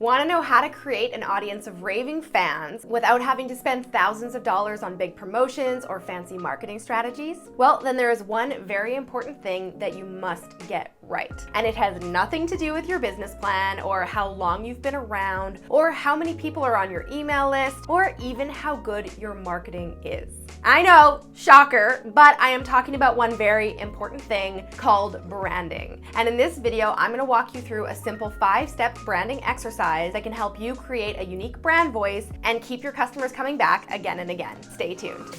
Want to know how to create an audience of raving fans without having to spend thousands of dollars on big promotions or fancy marketing strategies? Well, then there is one very important thing that you must get right. And it has nothing to do with your business plan or how long you've been around or how many people are on your email list or even how good your marketing is. I know, shocker, but I am talking about one very important thing called branding. And in this video, I'm gonna walk you through a simple 5-step branding exercise that can help you create a unique brand voice and keep your customers coming back again and again. Stay tuned.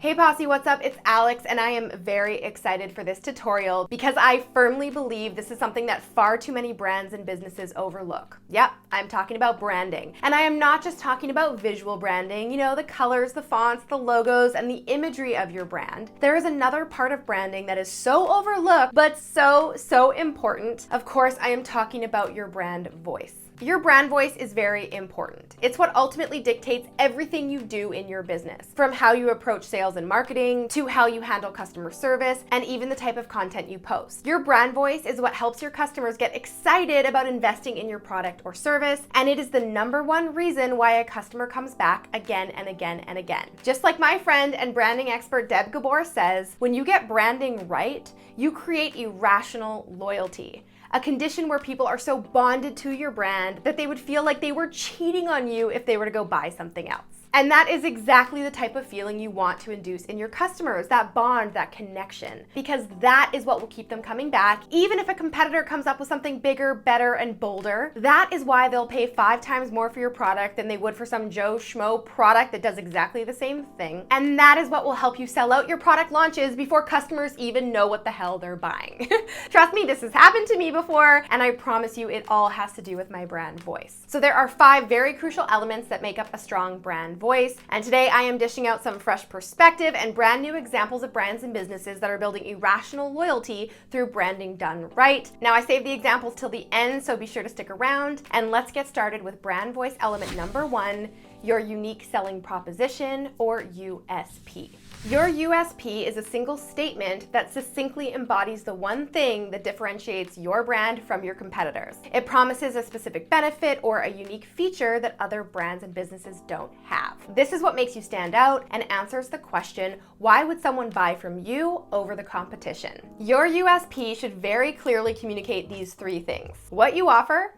Hey Posse, what's up? It's Alex, and I am very excited for this tutorial because I firmly believe this is something that far too many brands and businesses overlook. Yep, I'm talking about branding. And I am not just talking about visual branding, the colors, the fonts, the logos, and the imagery of your brand. There is another part of branding that is so overlooked, but so important. Of course, I am talking about your brand voice. Your brand voice is very important. It's what ultimately dictates everything you do in your business, from how you approach sales and marketing to how you handle customer service and even the type of content you post. Your brand voice is what helps your customers get excited about investing in your product or service, and it is the #1 reason why a customer comes back again and again and again. Just like my friend and branding expert Deb Gabor says, when you get branding right, you create irrational loyalty. A condition where people are so bonded to your brand that they would feel like they were cheating on you if they were to go buy something else. And that is exactly the type of feeling you want to induce in your customers, that bond, that connection, because that is what will keep them coming back. Even if a competitor comes up with something bigger, better, and bolder, that is why they'll pay 5 times more for your product than they would for some Joe Schmo product that does exactly the same thing. And that is what will help you sell out your product launches before customers even know what the hell they're buying. Trust me, this has happened to me before, and I promise you it all has to do with my brand voice. So there are 5 very crucial elements that make up a strong brand voice, and today I am dishing out some fresh perspective and brand new examples of brands and businesses that are building irrational loyalty through branding done right. Now, I saved the examples till the end, so be sure to stick around, and let's get started with brand voice element number 1, your unique selling proposition, or USP. Your USP is a single statement that succinctly embodies the one thing that differentiates your brand from your competitors. It promises a specific benefit or a unique feature that other brands and businesses don't have. This is what makes you stand out and answers the question, why would someone buy from you over the competition? Your USP should very clearly communicate these 3 things: what you offer,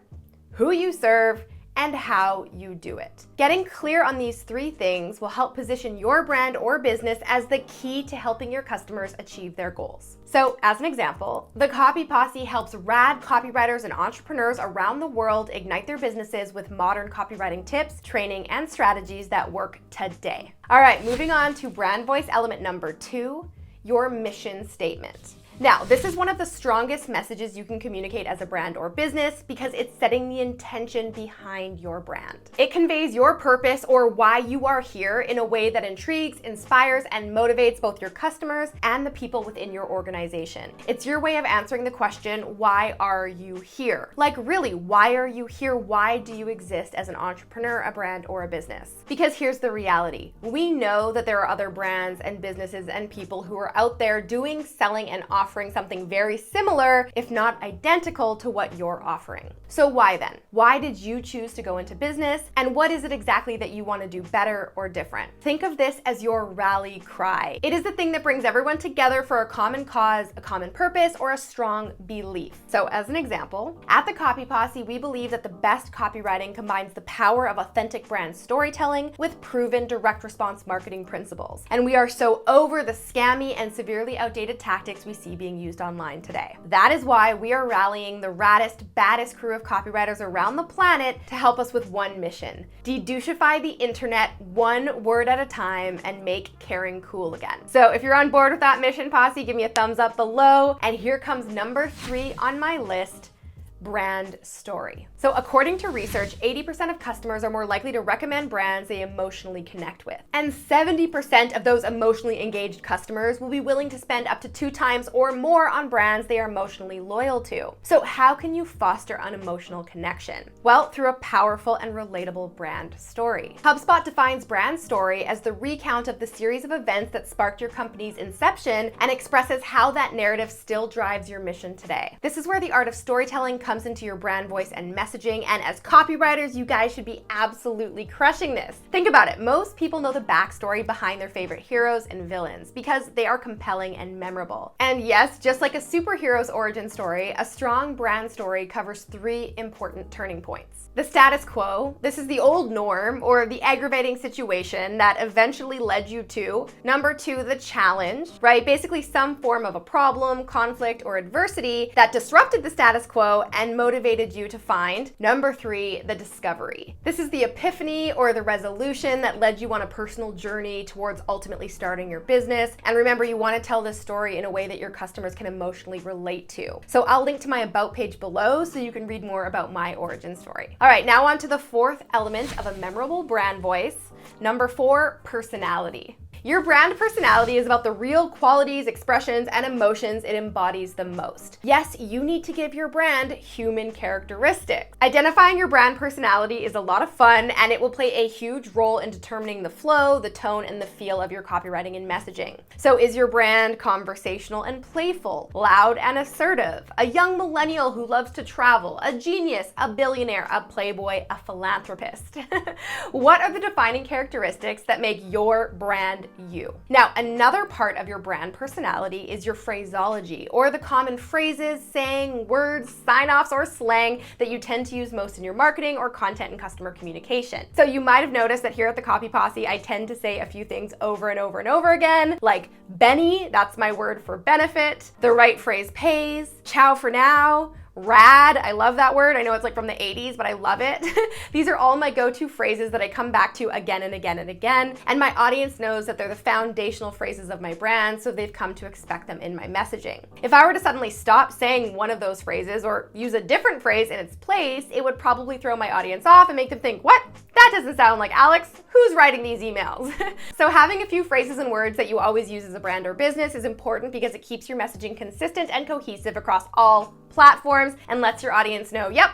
who you serve, and how you do it. Getting clear on these 3 things will help position your brand or business as the key to helping your customers achieve their goals. So, as an example, the Copy Posse helps rad copywriters and entrepreneurs around the world ignite their businesses with modern copywriting tips, training, and strategies that work today. All right, moving on to brand voice element number 2, your mission statement. Now, this is one of the strongest messages you can communicate as a brand or business because it's setting the intention behind your brand. It conveys your purpose or why you are here in a way that intrigues, inspires, and motivates both your customers and the people within your organization. It's your way of answering the question, why are you here? Like really, why are you here? Why do you exist as an entrepreneur, a brand, or a business? Because here's the reality. We know that there are other brands and businesses and people who are out there doing, selling, and offering something very similar, if not identical, to what you're offering. So why then? Why did you choose to go into business? And what is it exactly that you want to do better or different? Think of this as your rally cry. It is the thing that brings everyone together for a common cause, a common purpose, or a strong belief. So as an example, at the Copy Posse, we believe that the best copywriting combines the power of authentic brand storytelling with proven direct response marketing principles. And we are so over the scammy and severely outdated tactics we see being used online today. That is why we are rallying the raddest, baddest crew of copywriters around the planet to help us with one mission: de-douchify the internet 1 word at a time and make caring cool again. So if you're on board with that mission, Posse, give me a thumbs up below. And here comes number 3 on my list: brand story. So according to research, 80% of customers are more likely to recommend brands they emotionally connect with. And 70% of those emotionally engaged customers will be willing to spend up to 2 times or more on brands they are emotionally loyal to. So how can you foster an emotional connection? Well, through a powerful and relatable brand story. HubSpot defines brand story as the recount of the series of events that sparked your company's inception and expresses how that narrative still drives your mission today. This is where the art of storytelling comes into your brand voice and messaging, and as copywriters, you guys should be absolutely crushing this. Think about it. Most people know the backstory behind their favorite heroes and villains because they are compelling and memorable. And yes, just like a superhero's origin story, a strong brand story covers 3 important turning points. The status quo, this is the old norm or the aggravating situation that eventually led you to. Number 2, the challenge, right? Basically some form of a problem, conflict, or adversity that disrupted the status quo and motivated you to find. Number 3, the discovery. This is the epiphany or the resolution that led you on a personal journey towards ultimately starting your business. And remember, you want to tell this story in a way that your customers can emotionally relate to. So I'll link to my about page below so you can read more about my origin story. All right, now on to the 4th element of a memorable brand voice. Number 4, personality. Your brand personality is about the real qualities, expressions, and emotions it embodies the most. Yes, you need to give your brand human characteristics. Identifying your brand personality is a lot of fun, and it will play a huge role in determining the flow, the tone, and the feel of your copywriting and messaging. So is your brand conversational and playful, loud and assertive, a young millennial who loves to travel, a genius, a billionaire, a playboy, a philanthropist? What are the defining characteristics that make your brand you? Now, another part of your brand personality is your phraseology, or the common phrases, saying, words, sign-offs, or slang that you tend to use most in your marketing or content and customer communication. So you might have noticed that here at the Copy Posse, I tend to say a few things over and over and over again, like Benny, that's my word for benefit, the right phrase pays, ciao for now, rad, I love that word. I know it's like from the 80s, but I love it. These are all my go-to phrases that I come back to again and again and again. And my audience knows that they're the foundational phrases of my brand, so they've come to expect them in my messaging. If I were to suddenly stop saying one of those phrases or use a different phrase in its place, it would probably throw my audience off and make them think, what? That doesn't sound like Alex. Who's writing these emails? So having a few phrases and words that you always use as a brand or business is important because it keeps your messaging consistent and cohesive across all platforms and lets your audience know, yep,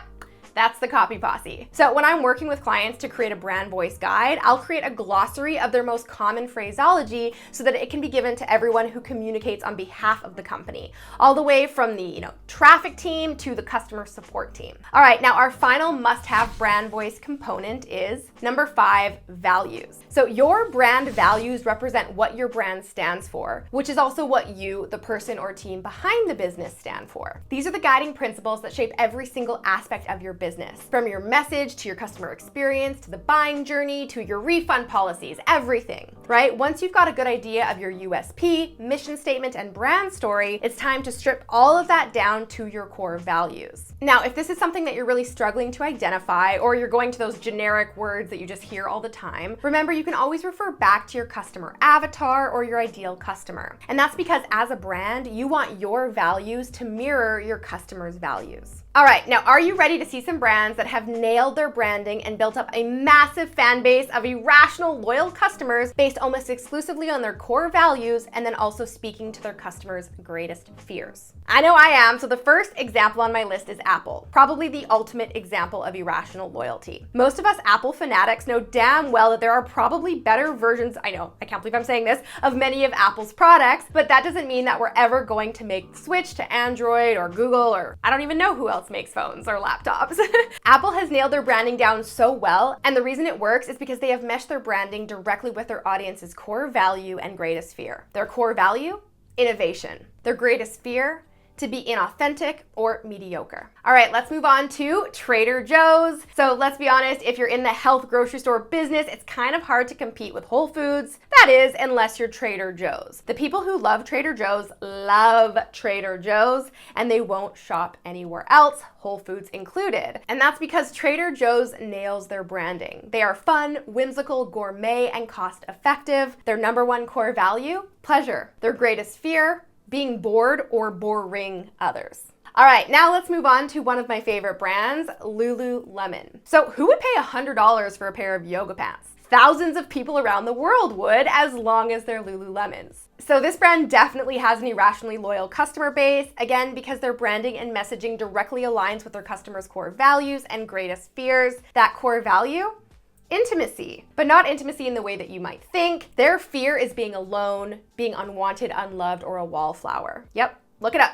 that's the Copy Posse. So when I'm working with clients to create a brand voice guide, I'll create a glossary of their most common phraseology so that it can be given to everyone who communicates on behalf of the company, all the way from the traffic team to the customer support team. All right, now our final must-have brand voice component is number 5, values. So your brand values represent what your brand stands for, which is also what you, the person or team behind the business, stand for. These are the guiding principles that shape every single aspect of your business, from your message to your customer experience to the buying journey to your refund policies, everything, right? Once you've got a good idea of your USP, mission statement, and brand story, it's time to strip all of that down to your core values. Now, if this is something that you're really struggling to identify, or you're going to those generic words that you just hear all the time, remember you can always refer back to your customer avatar or your ideal customer. And that's because as a brand, you want your values to mirror your customers' values. All right, now are you ready to see some brands that have nailed their branding and built up a massive fan base of irrational, loyal customers based almost exclusively on their core values and then also speaking to their customers' greatest fears? I know I am, so the first example on my list is Apple, probably the ultimate example of irrational loyalty. Most of us Apple fanatics know damn well that there are probably better versions, I know, I can't believe I'm saying this, of many of Apple's products, but that doesn't mean that we're ever going to make the switch to Android or Google or I don't even know who else makes phones or laptops. Apple has nailed their branding down so well, and the reason it works is because they have meshed their branding directly with their audience's core value and greatest fear. Their core value? Innovation. Their greatest fear? To be inauthentic or mediocre. All right, let's move on to Trader Joe's. So let's be honest, if you're in the health grocery store business, it's kind of hard to compete with Whole Foods. That is, unless you're Trader Joe's. The people who love Trader Joe's love Trader Joe's, and they won't shop anywhere else, Whole Foods included. And that's because Trader Joe's nails their branding. They are fun, whimsical, gourmet, and cost effective. Their number one core value? Pleasure. Their greatest fear? Being bored or boring others. All right, now let's move on to one of my favorite brands, Lululemon. So who would pay $100 for a pair of yoga pants? Thousands of people around the world would, as long as they're Lululemons. So this brand definitely has an irrationally loyal customer base, again, because their branding and messaging directly aligns with their customers' core values and greatest fears. That core value? Intimacy, but not intimacy in the way that you might think. Their fear is being alone, being unwanted, unloved, or a wallflower. Yep, look it up.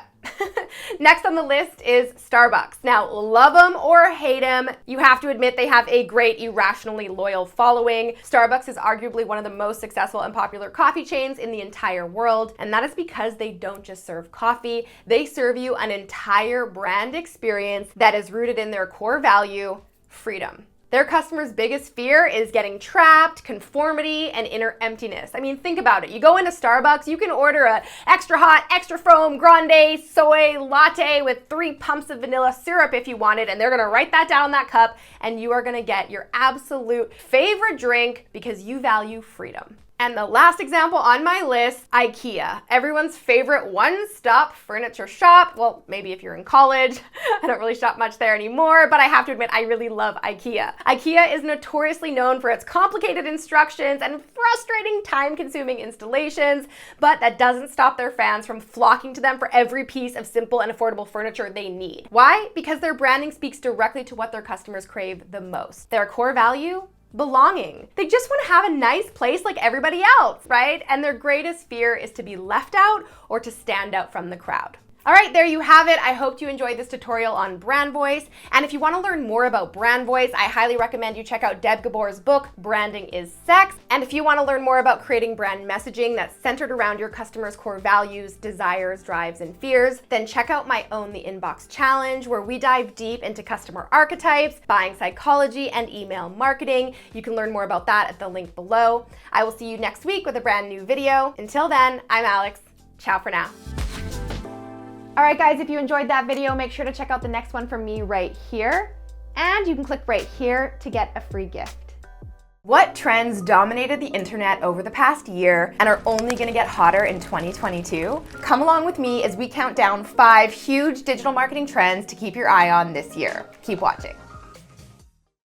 Next on the list is Starbucks. Now, love them or hate them, you have to admit they have a great, irrationally loyal following. Starbucks is arguably one of the most successful and popular coffee chains in the entire world, and that is because they don't just serve coffee, they serve you an entire brand experience that is rooted in their core value, freedom. Their customers' biggest fear is getting trapped, conformity, and inner emptiness. I mean, think about it. You go into Starbucks, you can order a extra hot, extra foam, grande, soy latte with 3 pumps of vanilla syrup if you want it, and they're gonna write that down on that cup, and you are gonna get your absolute favorite drink because you value freedom. And the last example on my list, IKEA, everyone's favorite one-stop furniture shop. Well, maybe if you're in college. I don't really shop much there anymore, but I have to admit I really love IKEA. IKEA is notoriously known for its complicated instructions and frustrating time-consuming installations, but that doesn't stop their fans from flocking to them for every piece of simple and affordable furniture they need. Why? Because their branding speaks directly to what their customers crave the most. Their core value? Belonging. They just want to have a nice place like everybody else, right? And their greatest fear is to be left out or to stand out from the crowd. All right, there you have it. I hope you enjoyed this tutorial on brand voice. And if you want to learn more about brand voice, I highly recommend you check out Deb Gabor's book, Branding is Sex. And if you want to learn more about creating brand messaging that's centered around your customers' core values, desires, drives, and fears, then check out my Own the Inbox Challenge, where we dive deep into customer archetypes, buying psychology, and email marketing. You can learn more about that at the link below. I will see you next week with a brand new video. Until then, I'm Alex. Ciao for now. All right, guys, if you enjoyed that video, make sure to check out the next one from me right here. And you can click right here to get a free gift. What trends dominated the internet over the past year and are only gonna get hotter in 2022? Come along with me as we count down 5 huge digital marketing trends to keep your eye on this year. Keep watching.